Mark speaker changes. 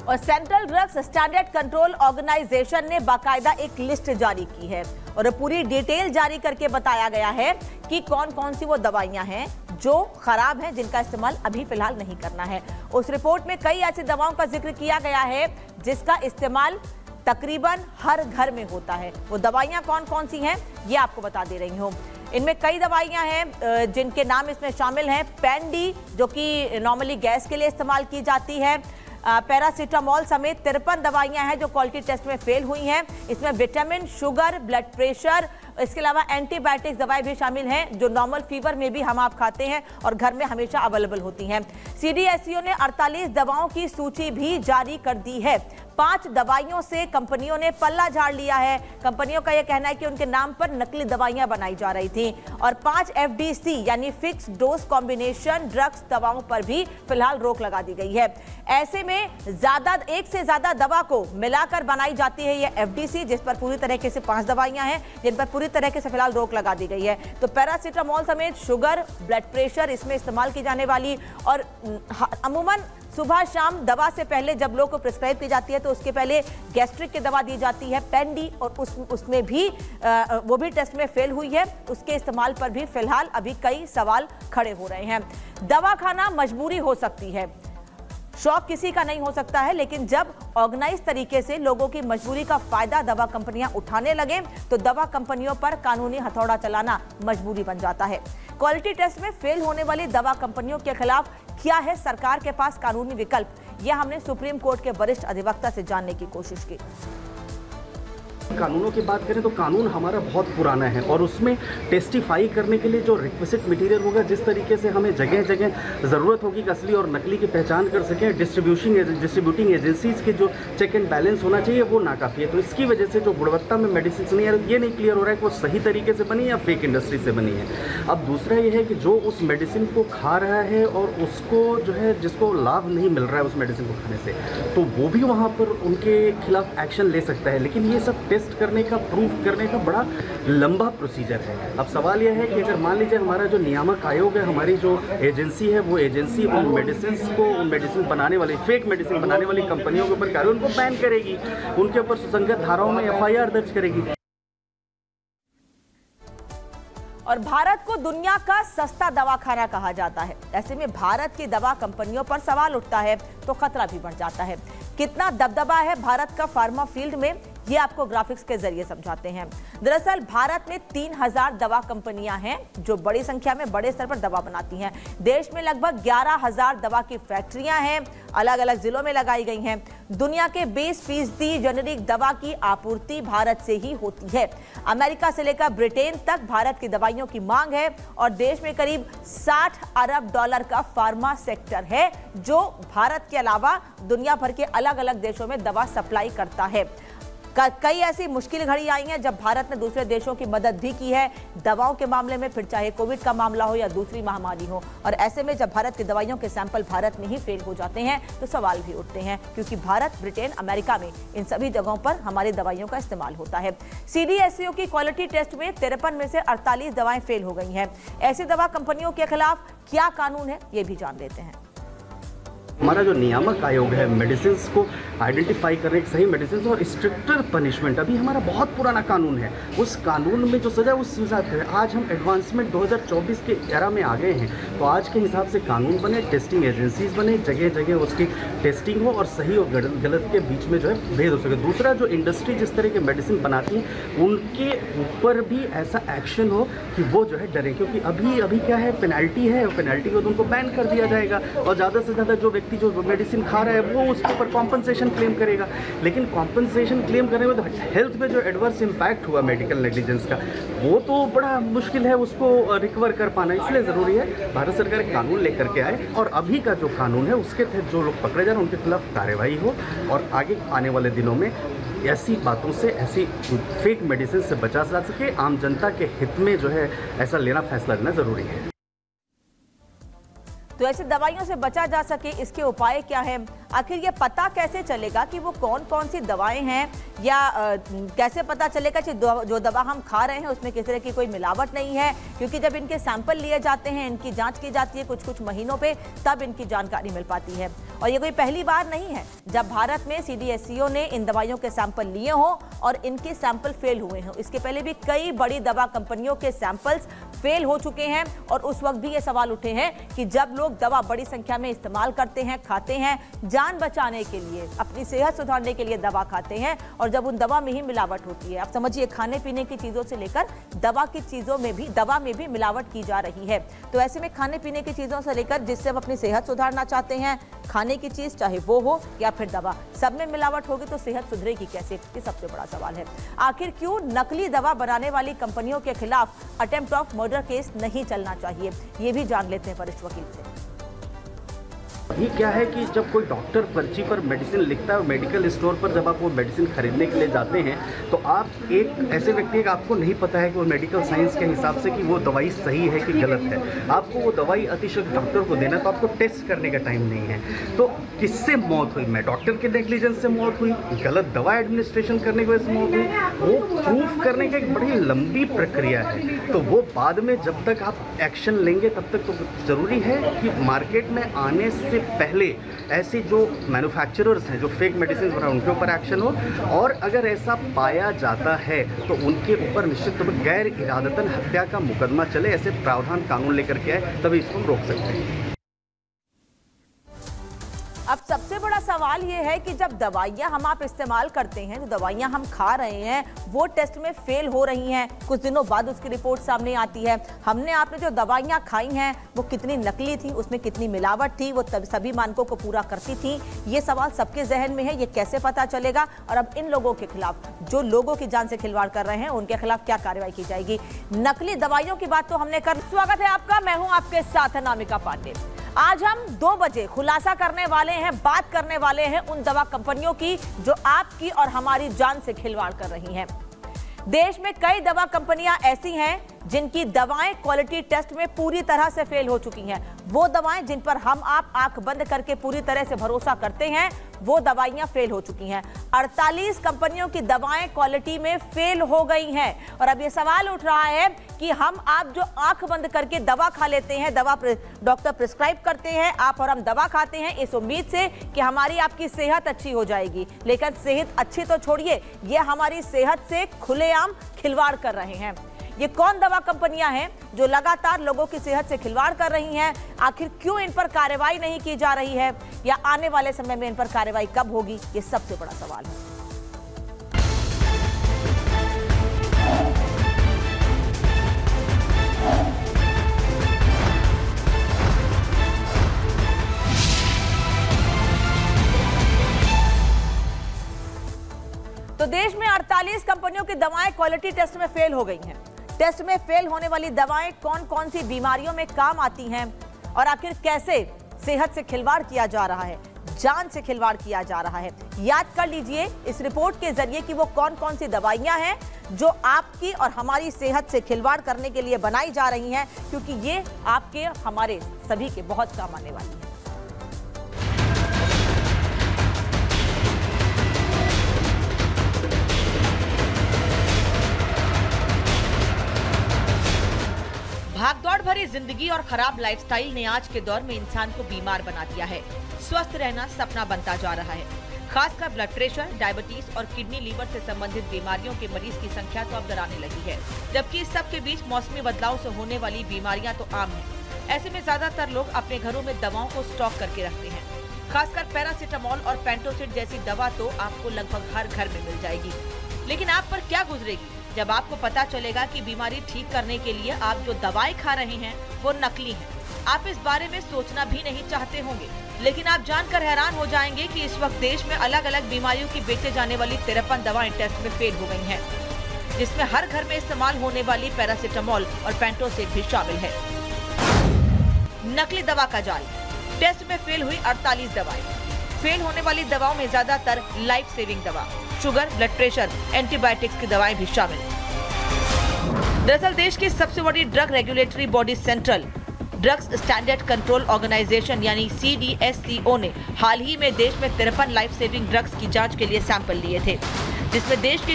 Speaker 1: और central drugs standard control organisation ने बाकायदा एक लिस्ट जारी की है और पूरी डिटेल जारी करके बताया गया है कि कौन कौन सी वो दवाइयां हैं जो खराब हैं, जिनका इस्तेमाल अभी फिलहाल नहीं करना है। उस रिपोर्ट में कई ऐसी दवाओं का जिक्र किया गया है जिसका इस्तेमाल तकरीबन हर घर में होता है। वो दवाइयां कौन कौन सी हैं ये आपको बता दे रही हूँ। इनमें कई दवाइयां हैं जिनके नाम इसमें शामिल हैं। पेन-डी जो कि नॉर्मली गैस के लिए इस्तेमाल की जाती है। पैरासीटामोल समेत 53 दवाइयां हैं जो क्वालिटी टेस्ट में फेल हुई हैं। इसमें विटामिन, शुगर, ब्लड प्रेशर, इसके अलावा एंटीबायोटिक्स दवाएं भी शामिल हैं जो नॉर्मल फीवर में भी हम आप खाते हैं और घर में हमेशा अवेलेबल होती हैं। सीडीएसईओ ने 48 दवाओं की सूची भी जारी कर दी है। 5 दवाइयों से कंपनियों ने पल्ला झाड़ लिया है। कंपनियों का यह कहना है कि उनके नाम पर नकली दवाइयां बनाई जा रही थी और 5 एफडीसी यानी फिक्स डोज कॉम्बिनेशन ड्रग्स दवाओं पर भी फिलहाल रोक लगा दी गई है। ऐसे में एक से ज्यादा दवा को मिलाकर बनाई जाती है यह एफडीसी, जिस पर पूरी तरीके से 5 दवाइयां हैं जिन पर पूरी तरीके से फिलहाल रोक लगा दी गई है। तो पैरासीटामोल समेत शुगर, ब्लड प्रेशर इसमें इस्तेमाल की जाने वाली और अमूमन सुबह शाम दवा से पहले जब लोग को प्रिस्क्राइब की जाती है तो उसके पहले गैस्ट्रिक की दवा दी जाती है पेन-डी और उसमें भी वो भी टेस्ट में फेल हुई है। उसके इस्तेमाल पर भी फिलहाल अभी कई सवाल खड़े हो रहे हैं। दवा खाना मजबूरी हो सकती है, शौक किसी का नहीं हो सकता है, लेकिन जब ऑर्गेनाइज तरीके से लोगों की मजबूरी का फायदा दवा कंपनियां उठाने लगे तो दवा कंपनियों पर कानूनी हथौड़ा चलाना मजबूरी बन जाता है। क्वालिटी टेस्ट में फेल होने वाली दवा कंपनियों के खिलाफ क्या है सरकार के पास कानूनी विकल्प, यह हमने सुप्रीम कोर्ट के वरिष्ठ अधिवक्ता से जानने की कोशिश की।
Speaker 2: कानूनों की बात करें तो कानून हमारा बहुत पुराना है और उसमें टेस्टिफाई करने के लिए जो रिक्विजिट मटेरियल होगा, जिस तरीके से हमें जगह जगह ज़रूरत होगी कि असली और नकली की पहचान कर सकें, डिस्ट्रीब्यूटिंग एजेंसीज़ के जो चेक एंड बैलेंस होना चाहिए वो नाकाफ़ी है। तो इसकी वजह से जो गुणवत्ता में मेडिसिन नहीं है ये नहीं क्लियर हो रहा है कि वो सही तरीके से बनी या फेक इंडस्ट्री से बनी है। अब दूसरा ये है कि जो उस मेडिसिन को खा रहा है और उसको जो है जिसको लाभ नहीं मिल रहा है उस मेडिसिन को खाने से, तो वो भी वहाँ पर उनके खिलाफ एक्शन ले सकता है। लेकिन ये सब टेस्ट करने का, प्रूफ करने का बड़ा लंबा प्रोसीजर है। अब सवाल यह है कि अगर मान लीजिए हमारा जो नियामक आयोग है, हमारी जो एजेंसी है, वो एजेंसी उन मेडिसिन बनाने वाली, फेक मेडिसिन बनाने वाली कंपनियों के ऊपर कार्रवाई, उनको बैन करेगी, उनके ऊपर सुसंगत धाराओं में एफआईआर दर्ज करेगी।
Speaker 1: और भारत को दुनिया का सस्ता दवाखाना कहा जाता है। ऐसे में भारत की दवा कंपनियों पर सवाल उठता है तो खतरा भी बढ़ जाता है। कितना दबदबा है भारत का फार्मा फील्ड में, ये आपको ग्राफिक्स के जरिए समझाते हैं। दरअसल भारत में 3000 दवा कंपनियां हैं जो बड़ी संख्या में बड़े स्तर पर दवा बनाती हैं। देश में लगभग 11000 दवा की फैक्ट्रियां हैं, अलग अलग जिलों में लगाई गई हैं। दुनिया के 20% जेनेरिक दवा की आपूर्ति भारत से ही होती है। अमेरिका से लेकर ब्रिटेन तक भारत की दवाइयों की मांग है और देश में करीब $60 अरब का फार्मा सेक्टर है जो भारत के अलावा दुनिया भर के अलग अलग देशों में दवा सप्लाई करता है। कई ऐसी मुश्किल घड़ी आई हैं जब भारत ने दूसरे देशों की मदद भी की है दवाओं के मामले में, फिर चाहे कोविड का मामला हो या दूसरी महामारी हो। और ऐसे में जब भारत की दवाइयों के सैंपल भारत में ही फेल हो जाते हैं तो सवाल भी उठते हैं, क्योंकि भारत, ब्रिटेन, अमेरिका में इन सभी जगहों पर हमारी दवाइयों का इस्तेमाल होता है। सीडीएसईओ की क्वालिटी टेस्ट में 53 में से 48 दवाएं फेल हो गई हैं। ऐसी दवा कंपनियों के खिलाफ क्या कानून है ये भी जान लेते हैं।
Speaker 2: हमारा जो नियामक आयोग है मेडिसिन को आइडेंटिफाई करने की, सही मेडिसिन और स्ट्रिक्टर पनिशमेंट, अभी हमारा बहुत पुराना कानून है। उस कानून में जो सजा उस हिसाब से, आज हम एडवांसमेंट 2024 के एरा में आ गए हैं, तो आज के हिसाब से कानून बने, टेस्टिंग एजेंसीज बने, जगह जगह उसकी टेस्टिंग हो और सही और गलत के बीच में जो है भेद हो सके। दूसरा, जो इंडस्ट्री जिस तरह के मेडिसिन बनाती है उनके ऊपर भी ऐसा एक्शन हो कि वो जो है डरे, क्योंकि अभी क्या है, पेनल्टी है, पेनल्टी को तो उनको बैन कर दिया जाएगा और ज़्यादा से ज़्यादा जो जो मेडिसिन खा रहा है वो उसके ऊपर कॉम्पनसेशन क्लेम करेगा। लेकिन कॉम्पनसेशन क्लेम करने में तो हेल्थ पे जो एडवर्स इम्पैक्ट हुआ मेडिकल नेग्लिजेंस का, वो तो बड़ा मुश्किल है उसको रिकवर कर पाना। इसलिए ज़रूरी है भारत सरकार कानून लेकर के आए और अभी का जो कानून है उसके तहत जो लोग पकड़े जा रहे हैं उनके खिलाफ कार्रवाई हो और आगे आने वाले दिनों में ऐसी बातों से, ऐसी फेक मेडिसिन से बचा जा सके। आम जनता के हित में जो है ऐसा लेना, फैसला लेना ज़रूरी है।
Speaker 1: तो ऐसी दवाइयों से बचा जा सके, इसके उपाय क्या है? आखिर ये पता कैसे चलेगा कि वो कौन कौन सी दवाएं हैं, या कैसे पता चलेगा कि जो दवा हम खा रहे हैं उसमें किसी तरह की कोई मिलावट नहीं है? क्योंकि जब इनके सैंपल लिए जाते हैं, इनकी जांच की जाती है कुछ कुछ महीनों पे, तब इनकी जानकारी मिल पाती है। और ये कोई पहली बार नहीं है जब भारत में CDSCO ने इन दवाइयों के सैंपल लिए हों और इनके सैंपल फेल हुए हों। इसके पहले भी कई बड़ी दवा कंपनियों के सैंपल्स फेल हो चुके हैं और उस वक्त भी ये सवाल उठे हैं कि जब लोग दवा बड़ी संख्या में इस्तेमाल करते हैं, खाते हैं, जान बचाने के लिए, अपनी सेहत सुधारने के लिए दवा खाते हैं और जब उन दवा में ही मिलावट होती है। आप समझिए, खाने पीने की चीजों से लेकर दवा की चीजों में भी, दवा में भी मिलावट की जा रही है। तो ऐसे में खाने पीने की चीजों से लेकर जिससे हम अपनी सेहत सुधारना चाहते हैं, खाने की चीज चाहे वो हो या फिर दवा, सब में मिलावट होगी तो सेहत सुधरेगी कैसे? ये सबसे बड़ा सवाल है। आखिर क्यों नकली दवा बनाने वाली कंपनियों के खिलाफ अटेम्प्ट ऑफ मर्डर केस नहीं चलना चाहिए, ये भी जान लेते हैं वरिष्ठ वकील से।
Speaker 2: ये क्या है कि जब कोई डॉक्टर पर्ची पर मेडिसिन लिखता है, मेडिकल स्टोर पर जब आप वो मेडिसिन खरीदने के लिए जाते हैं तो आप एक ऐसे व्यक्ति हैं कि आपको नहीं पता है कि वो मेडिकल साइंस के हिसाब से कि वो दवाई सही है कि गलत है। आपको वो दवाई अतिशय डॉक्टर को देना, तो आपको टेस्ट करने का टाइम नहीं है। तो किससे मौत हुई? मैं डॉक्टर के नेग्लिजेंस से मौत हुई, गलत दवा एडमिनिस्ट्रेशन करने की वजह से मौत हुई, वो प्रूफ करने की एक बड़ी लंबी प्रक्रिया है। तो वो बाद में जब तक आप एक्शन लेंगे तब तक तो ज़रूरी है कि मार्केट में आने से पहले ऐसे जो मैन्युफैक्चरर्स हैं जो फेक मेडिसिन बना उनके ऊपर एक्शन हो, और अगर ऐसा पाया जाता है तो उनके ऊपर निश्चित तौर पर गैर इरादतन हत्या का मुकदमा चले। ऐसे प्रावधान कानून लेकर के आए तभी इसको हम रोक सकते हैं।
Speaker 1: अब सबसे बड़ा सवाल ये है कि जब दवाइयां हम आप इस्तेमाल करते हैं, जो दवाइयां हम खा रहे हैं वो टेस्ट में फेल हो रही हैं, कुछ दिनों बाद उसकी रिपोर्ट सामने आती है। हमने आपने जो दवाइयां खाई हैं वो कितनी नकली थी, उसमें कितनी मिलावट थी, वो सभी मानकों को पूरा करती थी, ये सवाल सबके जहन में है। ये कैसे पता चलेगा? और अब इन लोगों के खिलाफ, जो लोगों की जान से खिलवाड़ कर रहे हैं, उनके खिलाफ क्या कार्रवाई की जाएगी? नकली दवाइयों की बात तो हमने कर। स्वागत है आपका, मैं हूं आपके साथ अनामिका पांडे। आज हम 2 बजे खुलासा करने वाले हैं, बात करने वाले हैं उन दवा कंपनियों की जो आपकी और हमारी जान से खिलवाड़ कर रही हैं। देश में कई दवा कंपनियां ऐसी हैं जिनकी दवाएं क्वालिटी टेस्ट में पूरी तरह से फेल हो चुकी हैं। वो दवाएं जिन पर हम आप आंख बंद करके पूरी तरह से भरोसा करते हैं, वो दवाइयां फेल हो चुकी हैं। 48 कंपनियों की दवाएं क्वालिटी में फेल हो गई हैं। और अब ये सवाल उठ रहा है कि हम आप जो आंख बंद करके दवा खा लेते हैं, दवा डॉक्टर प्रिस्क्राइब करते हैं, आप और हम दवा खाते हैं इस उम्मीद से कि हमारी आपकी सेहत अच्छी हो जाएगी, लेकिन सेहत अच्छी तो छोड़िए, ये हमारी सेहत से खुलेआम खिलवाड़ कर रहे हैं। ये कौन दवा कंपनियां हैं जो लगातार लोगों की सेहत से खिलवाड़ कर रही हैं? आखिर क्यों इन पर कार्रवाई नहीं की जा रही है, या आने वाले समय में इन पर कार्रवाई कब होगी? ये सबसे बड़ा सवाल है। तो देश में 48 कंपनियों की दवाएं क्वालिटी टेस्ट में फेल हो गई हैं। टेस्ट में फेल होने वाली दवाएं कौन कौन सी बीमारियों में काम आती हैं, और आखिर कैसे सेहत से खिलवाड़ किया जा रहा है, जान से खिलवाड़ किया जा रहा है? याद कर लीजिए इस रिपोर्ट के जरिए कि वो कौन कौन सी दवाइयां हैं जो आपकी और हमारी सेहत से खिलवाड़ करने के लिए बनाई जा रही हैं, क्योंकि ये आपके हमारे सभी के बहुत काम आने वाली है। भागदौड़ भरी जिंदगी और खराब लाइफस्टाइल ने आज के दौर में इंसान को बीमार बना दिया है। स्वस्थ रहना सपना बनता जा रहा है। खासकर ब्लड प्रेशर, डायबिटीज और किडनी लीवर से संबंधित बीमारियों के मरीज की संख्या तो अब डराने लगी है, जबकि इस सब के बीच मौसमी बदलाव से होने वाली बीमारियां तो आम हैं। ऐसे में ज्यादातर लोग अपने घरों में दवाओं को स्टॉक करके रखते हैं। खासकर पैरासीटामोल और पेंटोसिड जैसी दवा तो आपको लगभग हर घर में मिल जाएगी। लेकिन आप पर क्या गुजरेगी जब आपको पता चलेगा कि बीमारी ठीक करने के लिए आप जो दवाएं खा रहे हैं वो नकली हैं? आप इस बारे में सोचना भी नहीं चाहते होंगे, लेकिन आप जानकर हैरान हो जाएंगे कि इस वक्त देश में अलग अलग बीमारियों की बेचे जाने वाली 53 दवाएं टेस्ट में फेल हो गई हैं, जिसमें हर घर में इस्तेमाल होने वाली पैरासीटामोल और पेंटोसिड भी शामिल है। नकली दवा का जाल। टेस्ट में फेल हुई 48 दवाएं। फेल होने वाली दवाओं में ज्यादातर लाइफ सेविंग दवा, शुगर, ब्लड प्रेशर, एंटीबायोटिक्स की दवाएं भी शामिल। दरअसल देश की सबसे बड़ी drug regulatory body central drugs standard control organisation यानी CDSCO ने हाल ही में देश में 53 लाइफ सेविंग ड्रग्स की जांच के लिए सैंपल लिए थे, जिसमें देश की